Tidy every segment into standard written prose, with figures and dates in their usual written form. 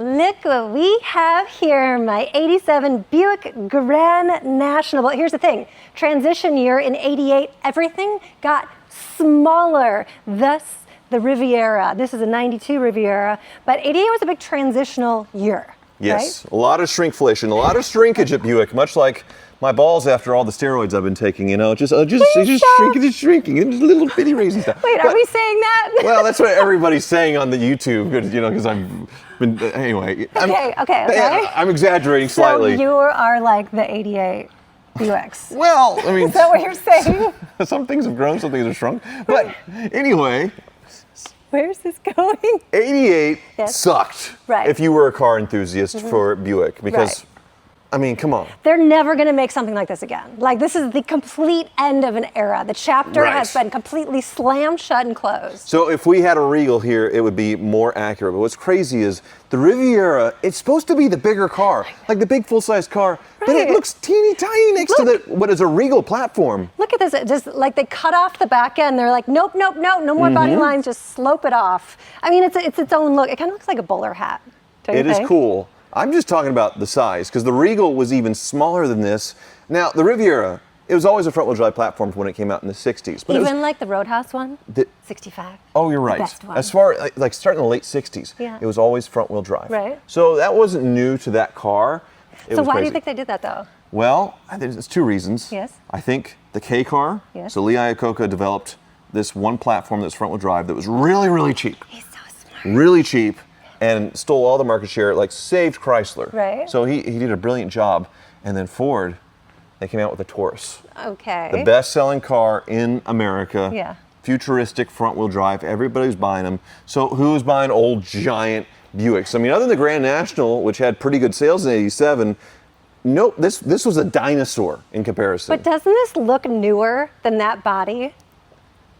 Look what we have here, my 87 Buick Grand National. But here's the thing, transition year in 88, everything got smaller, thus the Riviera. This is a 92 Riviera, but 88 was a big transitional year. Yes, right? A lot of shrinkflation, a lot of shrinkage at Buick, much like my balls after all the steroids I've been taking, just shrinking, and just little bitty raising stuff. Wait, are we saying that? Well, that's what everybody's saying on the YouTube, because I've been, anyway. Okay. I'm exaggerating slightly. So you are like the 88 Buicks. Well, I mean. Is that what you're saying? Some things have grown, some things have shrunk. But anyway. Where's this going? 88 sucked. Right. If you were a car enthusiast for Buick, because, I mean, come on. They're never going to make something like this again. Like, this is the complete end of an era. The chapter has been completely slammed shut and closed. So if we had a Regal here, it would be more accurate. But what's crazy is the Riviera, it's supposed to be the bigger car, like the big full-size car, but it looks teeny tiny next to what is a Regal platform. Look at this. It just like they cut off the back end. They're like, nope, no more body lines. Just slope it off. I mean, it's its own look. It kind of looks like a bowler hat. It is cool. I'm just talking about the size, because the Regal was even smaller than this. Now, the Riviera, it was always a front-wheel drive platform when it came out in the 60s. But even like the Roadhouse one? 65. Oh, you're right. The best one. As far like starting in the late 60s, it was always front-wheel drive. Right. So that wasn't new to that car. So why do you think they did that, though? Well, I think there's two reasons. Yes. I think the K car, so Lee Iacocca developed this one platform that's front-wheel drive that was really, really cheap. He's so smart. Really cheap. And stole all the market share, like saved Chrysler. Right. So he did a brilliant job. And then Ford, they came out with the Taurus. Okay. The best-selling car in America. Yeah. Futuristic front-wheel drive. Everybody's buying them. So who's buying old giant Buicks? I mean, other than the Grand National, which had pretty good sales in '87, nope, this was a dinosaur in comparison. But doesn't this look newer than that body?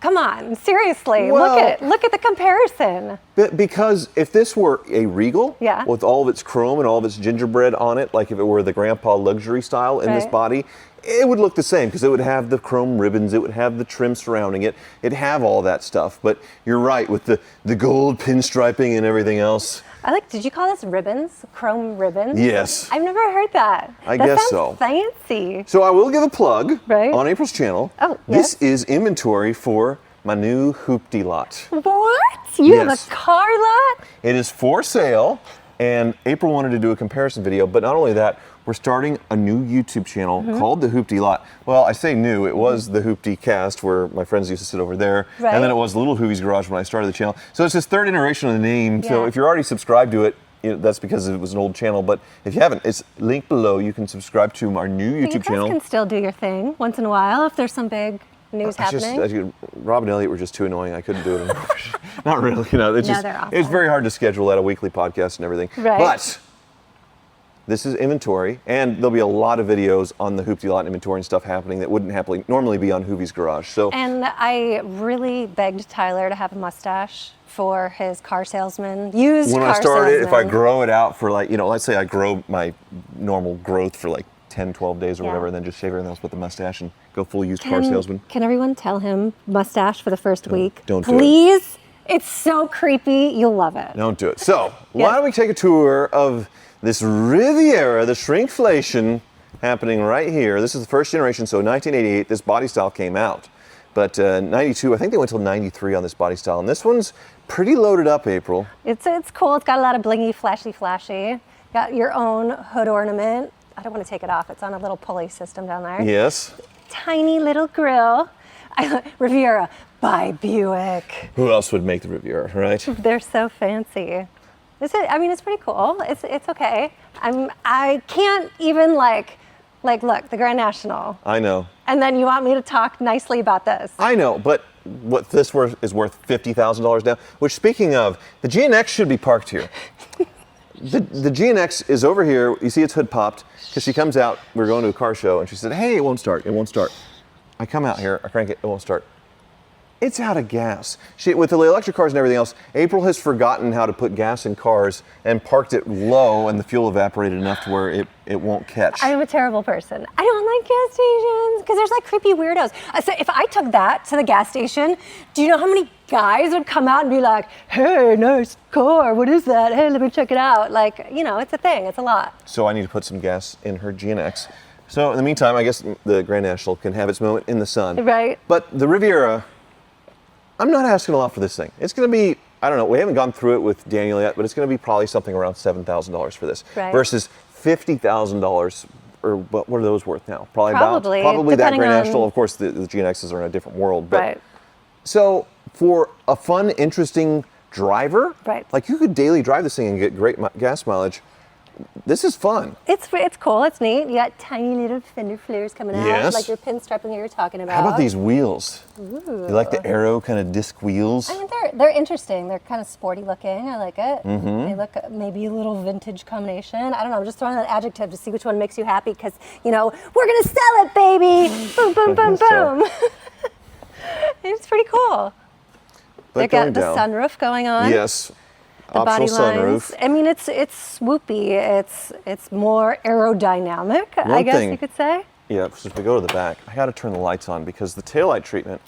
Come on, seriously, Well, look at the comparison. Because if this were a Regal, Yeah. with all of its chrome and all of its gingerbread on it, like if it were the grandpa luxury style in this body, it would look the same, because it would have the chrome ribbons, it would have the trim surrounding it, it'd have all that stuff. But you're right, with the gold pinstriping and everything else. Did you call this ribbons? Chrome ribbons? Yes. I've never heard that. I guess That so. sounds fancy. So I will give a plug Right. on April's channel. Oh, This is inventory for my new Hooptie lot. What? You have a car lot? It is for sale, and April wanted to do a comparison video, but not only that, we're starting a new YouTube channel called The Hooptie Lot. Well, I say new, it was The Hooptie Cast, where my friends used to sit over there, and then it was Little Hoovie's Garage when I started the channel. So it's this third iteration of the name, so if you're already subscribed to it, that's because it was an old channel, but if you haven't, it's linked below. You can subscribe to our new YouTube channel. You guys can still do your thing once in a while if there's some big news happening. Rob and Elliot were just too annoying. I couldn't do it anymore. Not really. It's they're awesome. It's very hard to schedule out a weekly podcast and everything. Right. But this is inventory, and there'll be a lot of videos on the Hooptie Lot inventory and stuff happening that wouldn't normally be on Hoovie's Garage. So. And I really begged Tyler to have a mustache for his car salesman, used car salesman. When I started, if I grow it out for let's say I grow my normal growth for 10, 12 days or whatever, and then just shave everything else with the mustache and go full used car salesman. Can everyone tell him mustache for the first week? Don't do it. Please? It's so creepy. You'll love it. Don't do it. So, why don't we take a tour of this Riviera, the shrinkflation happening right here. This is the first generation, so 1988, this body style came out. But 92, I think they went till 93 on this body style. And this one's pretty loaded up, April. It's cool. It's got a lot of blingy, flashy. Got your own hood ornament. I don't want to take it off. It's on a little pulley system down there. Yes. Tiny little grill. Riviera by Buick. Who else would make the Riviera, right? They're so fancy. It's pretty cool. It's okay. I can't even look, the Grand National. I know. And then you want me to talk nicely about this. I know, but what this is worth $50,000 now, which, speaking of, the GNX should be parked here. The GNX is over here. You see its hood popped, because she comes out, we're going to a car show, and she said, hey, it won't start. I come out here, I crank it, it won't start. It's out of gas. With the electric cars and everything else, April has forgotten how to put gas in cars and parked it low, and the fuel evaporated enough to where it won't catch. I'm a terrible person. I don't like gas stations because there's like creepy weirdos. So if I took that to the gas station, do you know how many guys would come out and be like, hey, nice car, what is that? Hey, let me check it out. Like, you know, it's a thing, it's a lot. So I need to put some gas in her GNX. So in the meantime, I guess the Grand National can have its moment in the sun. Right. But the Riviera, I'm not asking a lot for this thing. It's going to be, I don't know, we haven't gone through it with Daniel yet, but it's going to be probably something around $7,000 for this. Right. Versus $50,000, or what are those worth now? Probably that depending Grand on- National. Of course, the GNXs are in a different world. But Right. So for a fun, interesting driver, Right. like you could daily drive this thing and get great gas mileage. This is fun. It's cool, it's neat. You got tiny little fender flares coming out, Yes. like your pinstriping that you're talking about. How about these wheels? Ooh. You like the Aero kind of disc wheels? I mean, they're interesting. They're kind of sporty looking. I like it. Mm-hmm. They look maybe a little vintage combination. I don't know. I'm just throwing an adjective to see which one makes you happy because, you know, we're going to sell it, baby. Boom, boom, boom, So- boom. It's pretty cool. But They've got going the down. sunroof going on. Yes. The body Optional lines. sunroof. I mean, it's swoopy. It's more aerodynamic, I guess thing- you could say. Yeah, so if we go to the back, I got to turn the lights on because the taillight treatment,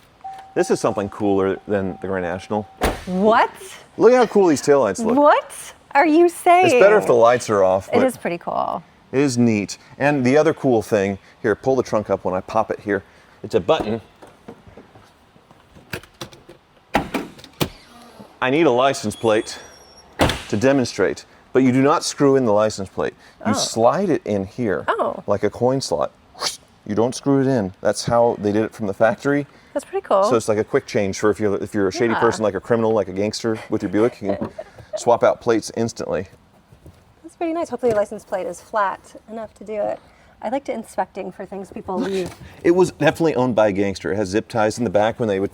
this is something cooler than the Grand National. What? Look at how cool these taillights look. What are you saying? It's better if the lights are off, It but is pretty cool. it is neat. And the other cool thing, here, pull the trunk up when I pop it here. It's a button. I need a license plate to demonstrate, but you do not screw in the license plate. You slide it in here, like a coin slot. You don't screw it in. That's how they did it from the factory. That's pretty cool. So it's like a quick change for if you're a shady Yeah. person, like a criminal, like a gangster with your Buick, you can swap out plates instantly. That's pretty nice. Hopefully your license plate is flat enough to do it. I like to inspecting for things people leave. It was definitely owned by a gangster. It has zip ties in the back when they would,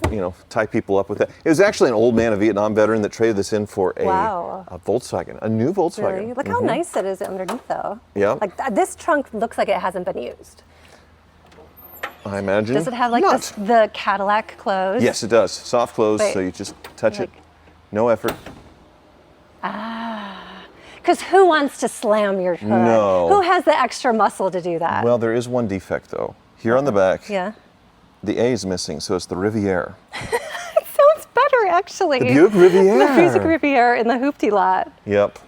tie people up with that. It was actually an old man, a Vietnam veteran, that traded this in for a Volkswagen, a new Volkswagen. Really? Look how nice it is underneath, though. Yeah. Like this trunk looks like it hasn't been used. I imagine. Does it have like not. the Cadillac close? Yes, it does. Soft close, Wait. so you just touch it. Like- No effort. Because who wants to slam your hood? No. Who has the extra muscle to do that? Well, there is one defect though. Here on the back, Yeah. the A is missing, so it's the Riviera. It sounds better, actually. The Buick Riviera. The Buick Riviera in the Hooptie lot. Yep.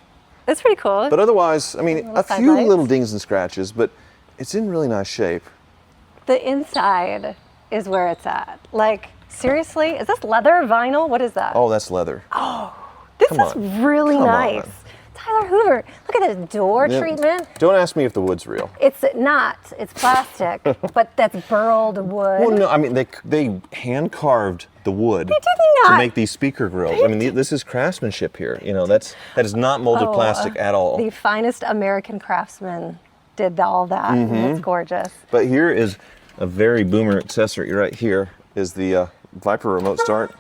That's pretty cool. But otherwise, I mean, Little a side few lights. little dings and scratches, but it's in really nice shape. The inside is where it's at. Like, seriously? Is this leather, vinyl? What is that? Oh, that's leather. this come is on. really Come nice. on. Tyler Hoover, look at this door Yeah. treatment. Don't ask me if the wood's real. It's not, it's plastic, but that's burled wood. Well, no, I mean, they hand carved the wood did to not. make these speaker grills. I mean, this is craftsmanship here. That is not molded plastic at all. The finest American craftsman did all that. Mm-hmm. And it's gorgeous. But here is a very boomer accessory. Right here is the Viper remote start.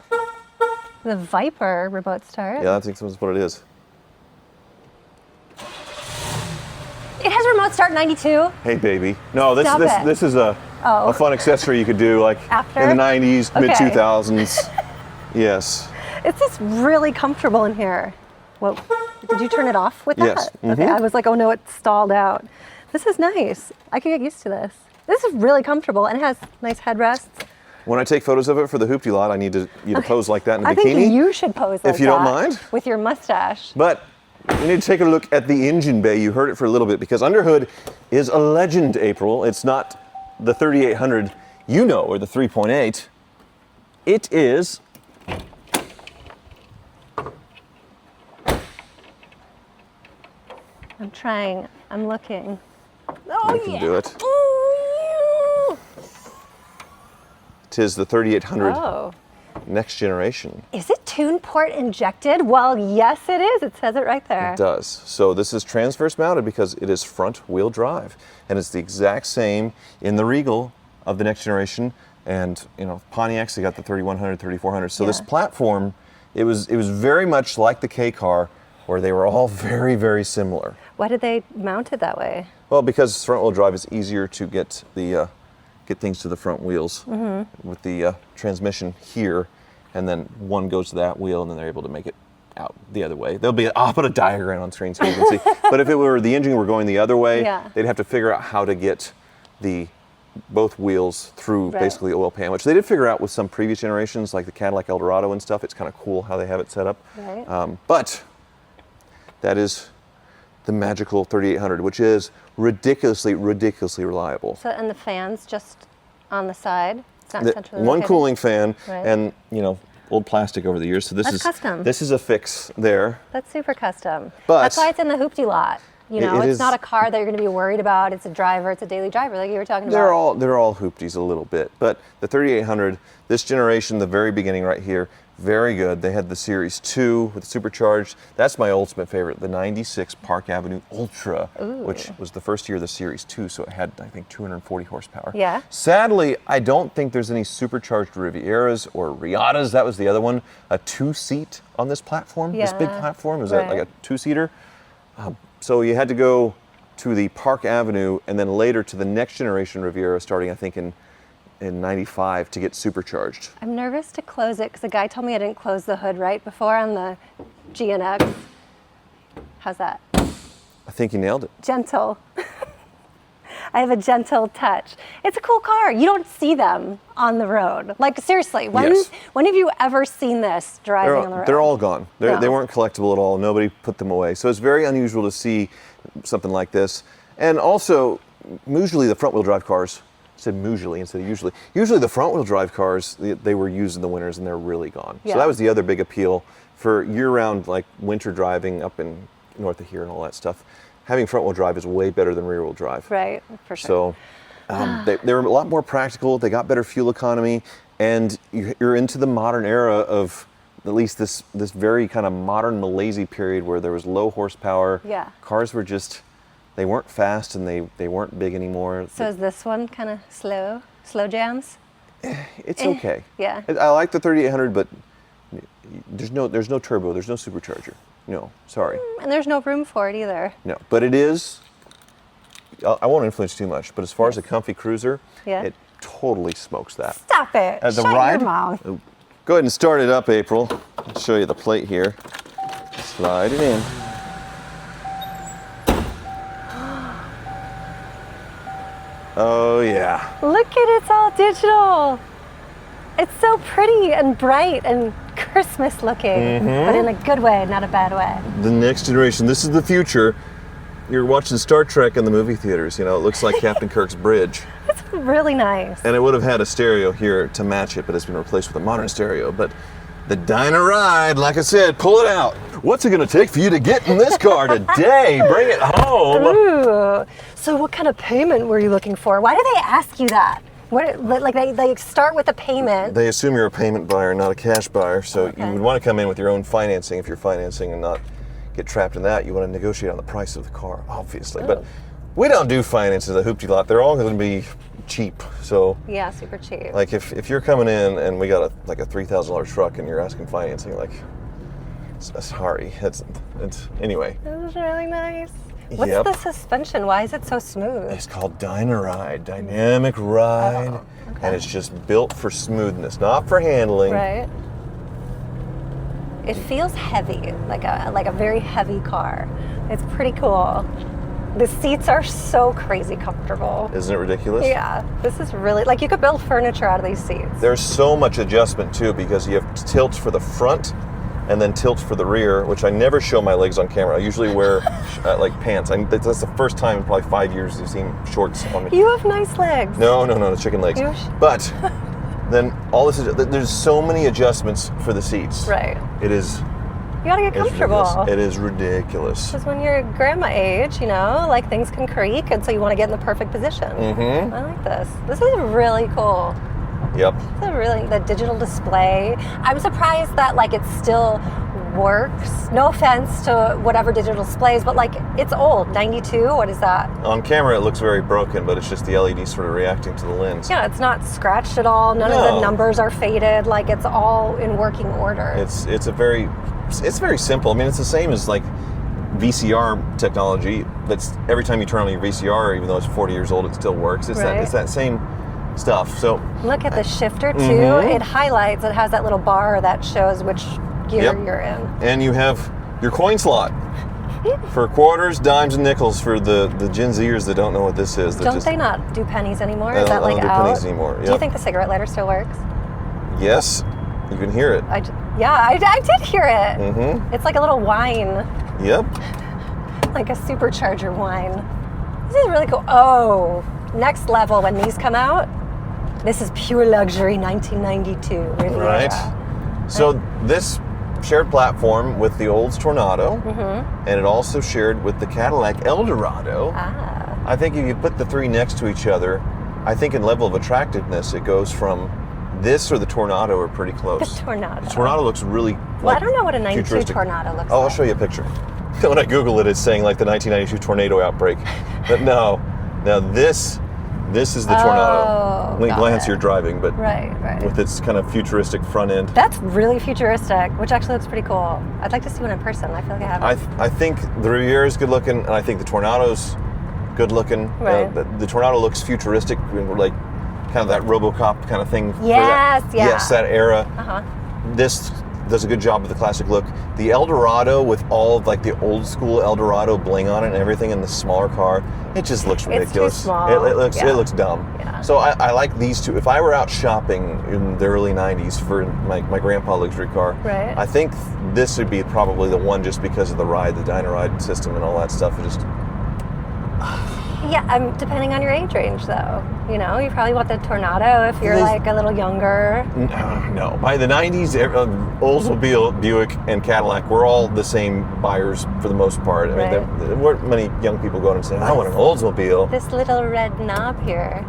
The Viper remote start. Yeah, I think that's what it is. It has remote start 92. Hey, baby. No, Stop it. this is a fun accessory you could do like After? in the 90s, Okay. mid 2000s. Yes. It's just really comfortable in here. Well, did you turn it off with that? Yes. Okay, I was like, oh no, it stalled out. This is nice. I could get used to this. This is really comfortable and it has nice headrests. When I take photos of it for the Hooptie lot, I need you to pose like that in a I bikini. think you should pose like if you don't that mind. with your mustache. But we need to take a look at the engine bay. You heard it for a little bit because under hood is a legend, April. It's not the 3800 or the 3.8. It is I'm trying. I'm looking. Oh, You can yeah. do it. Oh, Tis the 3800 yeah. Oh. next generation. Is it tune port injected? Well, yes, it is. It says it right there. It does. So this is transverse mounted because it is front wheel drive, and it's the exact same in the Regal of the next generation. And Pontiacs, they got the 3100, 3400. So this Yeah. platform, it was very much like the K car, where they were all very, very similar. Why did they mount it that way? Well, because front wheel drive is easier to get things to the front wheels with the transmission here. and then one goes to that wheel, and then they're able to make it out the other way. I'll put a diagram on screen so you can see. But if the engine were going the other way, they'd have to figure out how to get both wheels through basically the oil pan, which they did figure out with some previous generations, like the Cadillac Eldorado and stuff. It's kind of cool how they have it set up. Right. But that is the magical 3800, which is ridiculously reliable. So, and the fans just on the side? It's not centrally one located? cooling fan, and old plastic over the years. So That's custom. This is a fix there. That's super custom. But that's why it's in the Hooptie lot. It's is, not a car that you're going to be worried about. It's a driver. It's a daily driver, like you were talking they're about. They're all Hoopties a little bit, but the 3800, this generation, the very beginning right here, very good. They had the Series 2 with supercharged. That's my ultimate favorite, the 96 Park Avenue Ultra, which was the first year of the Series 2, so it had, I think, 240 horsepower. Yeah. Sadly, I don't think there's any supercharged Rivieras or Riatas. That was the other one. A 2-seat on this platform, this big platform. It was like a 2-seater. So you had to go to the Park Avenue and then later to the next generation Riviera, starting, I think, in 95 to get supercharged. I'm nervous to close it because the guy told me I didn't close the hood right before on the GNX. How's that? I think you nailed it. Gentle. I have a gentle touch. It's a cool car. You don't see them on the road. Like, seriously, when have you ever seen this driving on the road? They're all gone. They weren't collectible at all. Nobody put them away. So it's very unusual to see something like this. And also, usually the front-wheel drive cars, I said usually instead of usually. Usually the front-wheel drive cars, they were used in the winters and they're really gone. So that was the other big appeal for year-round, like winter driving up in north of here and all that stuff. Having front-wheel drive is way better than rear-wheel drive. Right, for sure. So they were a lot more practical. They got better fuel economy, and you're into the modern era of at least this very kind of modern Malaysia period where there was low horsepower. Yeah. Cars were they weren't fast and they weren't big anymore. So is this one kind of slow jams? It's okay. Yeah. I like the 3800, but there's no turbo, there's no supercharger. No, sorry. And there's no room for it either. No, but it is, I won't influence too much, but as far as a comfy cruiser, it totally smokes that. Stop it. As a Shut ride, your mouth. Go ahead and start it up, April. I'll show you the plate here. Slide it in. Oh yeah. Look at it, it's all digital. It's so pretty and bright and Christmas looking, but in a good way, not a bad way. The next generation, this is the future. You're watching Star Trek in the movie theaters, it looks like Captain Kirk's bridge. It's really nice. And it would have had a stereo here to match it, but it's been replaced with a modern stereo. But the Dynaride, like I said, pull it out. What's it gonna take for you to get in this car today? Bring it home. Ooh. So what kind of payment were you looking for? Why do they ask you that? Like they start with a payment. They assume you're a payment buyer, not a cash buyer. So you would want to come in with your own financing if you're financing and not get trapped in that. You want to negotiate on the price of the car, obviously. But we don't do finance at the Hooptie lot. They're all going to be cheap. So yeah, super cheap. Like if you're coming in and we got a $3,000 truck and you're asking financing, sorry, it's anyway. This is really nice. What's the suspension? Why is it so smooth? It's called Dynaride, dynamic ride, and it's just built for smoothness, not for handling. Right. It feels heavy, like a very heavy car. It's pretty cool. The seats are so crazy comfortable. Isn't it ridiculous? Yeah, this is really, you could build furniture out of these seats. There's so much adjustment too, because you have tilts for the front and then tilts for the rear, which I never show my legs on camera. I usually wear pants. That's the first time in probably 5 years you've seen shorts on me. You have nice legs. No, chicken legs. But then there's so many adjustments for the seats. Right. It is. You gotta get comfortable. It is ridiculous. Because when you're grandma age, things can creak, and so you want to get in the perfect position. Mm-hmm. I like this. This is really cool. Yep. The digital display. I'm surprised that it still works. No offense to whatever digital displays, but it's old. 92. What is that? On camera, it looks very broken, but it's just the LED sort of reacting to the lens. Yeah, it's not scratched at all. None of the numbers are faded. It's all in working order. It's very simple. I mean, it's the same as VCR technology. That's every time you turn on your VCR, even though it's 40 years old, it still works. It's that same stuff. So Look at the shifter too. It highlights. It has that little bar that shows which gear Yep. you're in. and you have your coin slot for quarters, dimes, and nickels for the Gen Zers that don't know what this is. That Don't just, they not do pennies anymore? I Is that don't like do out? pennies anymore. Do you Yep. think the cigarette lighter still works? Yes, you can hear it. I did hear it. It's like a little whine, Yep. like a supercharger whine. This is really cool. Oh, next level when these come out. This is pure luxury 1992 Riviera. Right. So this shared platform with the Olds Tornado, and it also shared with the Cadillac Eldorado. Ah. I think if you put the three next to each other, I think in level of attractiveness, it goes from this or the Tornado are pretty close. The Tornado. The Tornado looks really Well, I don't know what a 92 futuristic. Tornado looks Oh, I'll like. show you a picture. When I Google it, it's saying like the 1992 tornado outbreak. But no, now this is the Tornado. got Glance it. you're driving, but Right. with its kind of futuristic front end. That's really futuristic, which actually looks pretty cool. I'd like to see one in person. I feel like I haven't. I think the Riviera is good looking, and I think the Tornado's good looking. Right. The Tornado looks futuristic, like kind of that RoboCop kind of thing. for Yes, that, yeah. Yes, that era. Uh-huh. This does a good job with the classic look. The Eldorado with all of like the old school Eldorado bling on it and everything in the smaller car, it just looks ridiculous. too small. It looks Yeah. it looks dumb. Yeah. So I like these two. If I were out shopping in the early 90s for my grandpa luxury car, Right. I think this would be probably the one just because of the ride, the Dynaride system and all that stuff. It just Yeah, depending on your age range, though. You know, you probably want the Tornado if you're This- like a little younger. no. By the 90s, Oldsmobile, Buick, and Cadillac were all the same buyers for the most part. I mean, Right. there weren't many young people going and saying, I want an Oldsmobile. This little red knob here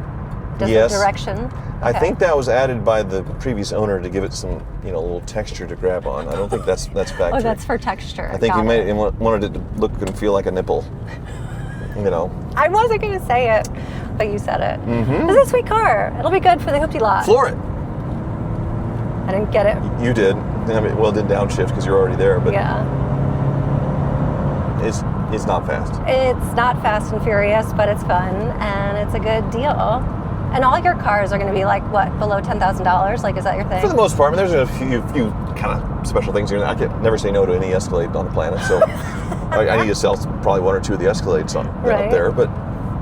does Yes. the direction. I Okay. think that was added by the previous owner to give it some, little texture to grab on. I don't think that's factory. Oh, that's for texture. I think Got it. he wanted it to look and feel like a nipple. I wasn't going to say it, but you said it. This is a sweet car. It'll be good for the Hooptie lot. Floor it. I didn't get it. You did. I mean, well, it did downshift because you're already there, but Yeah. it's not fast. It's not fast and furious, but it's fun and it's a good deal. And all your cars are going to be like, what, below $10,000? Like, is that your thing? For the most part, I mean, there's a few kind of special things here. I can never say no to any Escalade on the planet, so I need to sell probably one or two of the Escalades up Right. there. But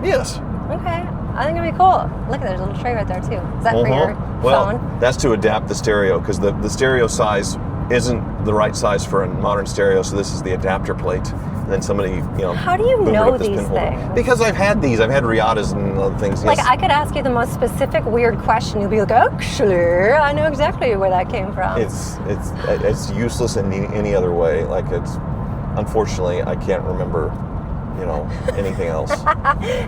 yes. Okay. I think it'd be cool. Look, there's a little tray right there, too. Is that for your Well, phone? that's to adapt the stereo because the stereo size isn't the right size for a modern stereo, so this is the adapter plate. And then somebody, How do you booted know up this these pin holder. things? Because I've had these. I've had Riatas and other things. Like, yes. I could ask you the most specific weird question. You'll be like, actually, I know exactly where that came from. It's useless in any other way. Like unfortunately, I can't remember, anything else.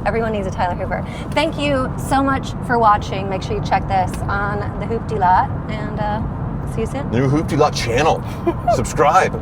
Everyone needs a Tyler Hoover. Thank you so much for watching. Make sure you check this on the Hooptie lot, and see you soon. New Hooptie Lot channel. Subscribe.